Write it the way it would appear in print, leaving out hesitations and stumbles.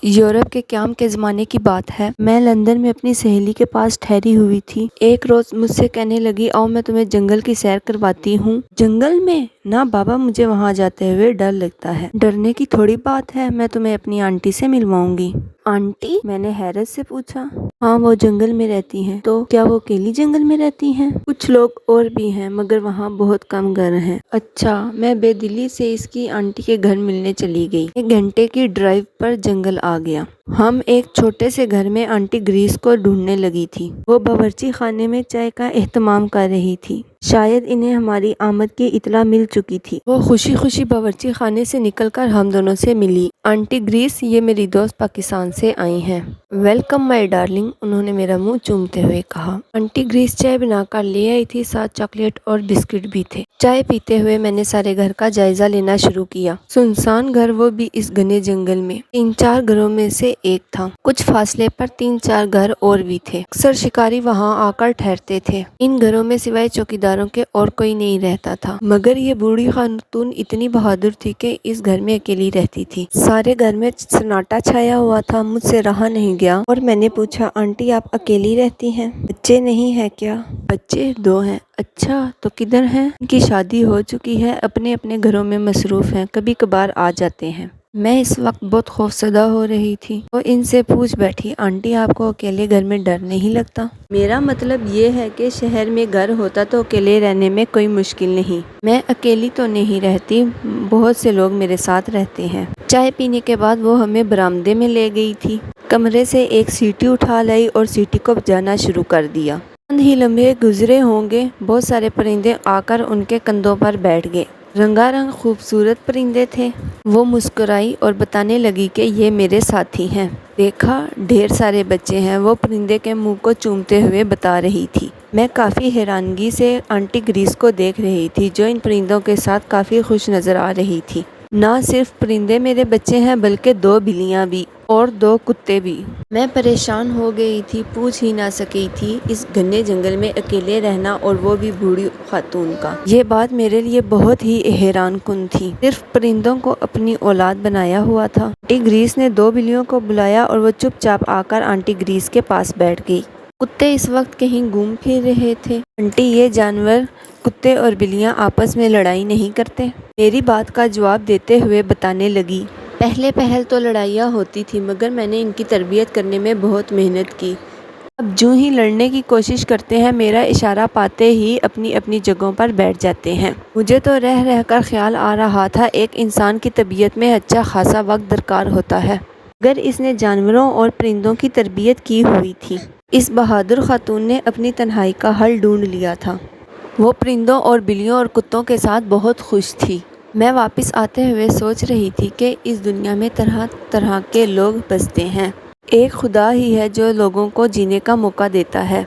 Europe کے قیام کے زمانے کی بات ہے۔ میں لندن میں اپنی سہیلی کے پاس ٹھہری ہوئی تھی۔ ایک روز مجھ سے کہنے لگی، آؤ میں تمہیں جنگل کی سیر کرواتی ہوں۔ جنگل میں؟ نہ بابا، مجھے وہاں جاتے ہوئے ڈر لگتا ہے۔ ڈرنے کی تھوڑی بات ہے، میں تمہیں اپنی آنٹی سے ملواؤں گی۔ آنٹی؟ میں نے حیرت سے پوچھا۔ ہاں، وہ جنگل میں رہتی ہیں۔ تو کیا وہ اکیلی جنگل میں رہتی ہیں؟ کچھ لوگ اور بھی ہیں مگر وہاں بہت کم گھر ہیں۔ اچھا۔ میں بے دلی سے اس کی آنٹی کے گھر ملنے چلی گئی۔ 1 گھنٹے کی ڈرائیو پر جنگل آ گیا۔ ہم ایک چھوٹے سے گھر میں آنٹی گریس کو ڈھونڈنے لگی تھی۔ وہ باورچی خانے میں چائے کا اہتمام کر رہی تھی۔ شاید انہیں ہماری آمد کی اطلاع مل چکی تھی۔ وہ خوشی خوشی باورچی خانے سے نکل کر ہم دونوں سے ملی۔ آنٹی گریس، یہ میری دوست پاکستان سے آئی ہیں۔ ویلکم مائی ڈارلنگ، انہوں نے میرا منہ چومتے ہوئے کہا۔ آنٹی گریس چائے بنا کر لے آئی تھی، ساتھ چاکلیٹ اور بسکٹ بھی تھے۔ چائے پیتے ہوئے میں نے سارے گھر کا جائزہ لینا شروع کیا۔ سنسان گھر، وہ بھی اس گھنے جنگل میں۔ 3-4 گھروں میں سے ایک تھا۔ کچھ فاصلے پر 3-4 گھر اور بھی تھے۔ اکثر شکاری وہاں آ کر ٹھہرتے تھے۔ ان گھروں میں سوائے چوکیداروں کے اور کوئی نہیں رہتا تھا، مگر یہ بوڑھی خاتون اتنی بہادر تھی کہ اس گھر میں اکیلی رہتی تھی۔ سارے گھر میں سناٹا چھایا ہوا تھا۔ مجھ سے رہا نہیں گیا اور میں نے پوچھا، آنٹی آپ اکیلی رہتی ہیں؟ بچے نہیں ہیں کیا؟ بچے 2 ہیں۔ اچھا، تو کدھر ہیں؟ ان کی شادی ہو چکی ہے، اپنے اپنے گھروں میں مصروف ہیں، کبھی کبھار آ جاتے ہیں۔ میں اس وقت بہت خوفزدہ ہو رہی تھی۔ وہ ان سے پوچھ بیٹھی، آنٹی آپ کو اکیلے گھر میں ڈر نہیں لگتا؟ میرا مطلب یہ ہے کہ شہر میں گھر ہوتا تو اکیلے رہنے میں کوئی مشکل نہیں۔ میں اکیلی تو نہیں رہتی، بہت سے لوگ میرے ساتھ رہتے ہیں۔ چائے پینے کے بعد وہ ہمیں برآمدے میں لے گئی تھی۔ کمرے سے ایک سیٹی اٹھا لائی اور سیٹی کو بجانا شروع کر دیا۔ چند ہی لمحے گزرے ہوں گے، بہت سارے پرندے آ کر ان کے کندھوں پر بیٹھ گئے۔ رنگا رنگ خوبصورت پرندے تھے۔ وہ مسکرائی اور بتانے لگی کہ یہ میرے ساتھی ہیں۔ دیکھا، ڈھیر سارے بچے ہیں، وہ پرندے کے منہ کو چومتے ہوئے بتا رہی تھی۔ میں کافی حیرانگی سے آنٹی گریس کو دیکھ رہی تھی، جو ان پرندوں کے ساتھ کافی خوش نظر آ رہی تھی۔ نہ صرف پرندے میرے بچے ہیں بلکہ 2 بلیاں بھی اور 2 کتے بھی۔ میں پریشان ہو گئی تھی، پوچھ ہی نہ سکی تھی اس گھنے جنگل میں اکیلے رہنا، اور وہ بھی بوڑھی خاتون کا۔ یہ بات میرے لیے بہت ہی حیران کن تھی۔ صرف پرندوں کو اپنی اولاد بنایا ہوا تھا۔ آنٹی گریس نے 2 بلیوں کو بلایا اور وہ چپ چاپ آ کر آنٹی گریس کے پاس بیٹھ گئی۔ کتے اس وقت کہیں گھوم پھر رہے تھے۔ آنٹی، یہ جانور کتے اور بلیاں آپس میں لڑائی نہیں کرتے؟ میری بات کا جواب دیتے ہوئے بتانے لگی۔ پہل تو لڑائیاں ہوتی تھی، مگر میں نے ان کی تربیت کرنے میں بہت محنت کی۔ اب جو ہی لڑنے کی کوشش کرتے ہیں، میرا اشارہ پاتے ہی اپنی اپنی جگہوں پر بیٹھ جاتے ہیں۔ مجھے تو رہ رہ کر خیال آ رہا تھا، ایک انسان کی تربیت میں اچھا خاصا وقت درکار ہوتا ہے، مگر اس نے جانوروں اور پرندوں کی تربیت کی ہوئی تھی۔ اس بہادر خاتون نے اپنی تنہائی کا حل ڈھونڈ لیا تھا۔ وہ پرندوں اور بلیوں اور کتوں کے ساتھ بہت خوش تھی۔ میں واپس آتے ہوئے سوچ رہی تھی کہ اس دنیا میں طرح طرح کے لوگ بستے ہیں۔ ایک خدا ہی ہے جو لوگوں کو جینے کا موقع دیتا ہے۔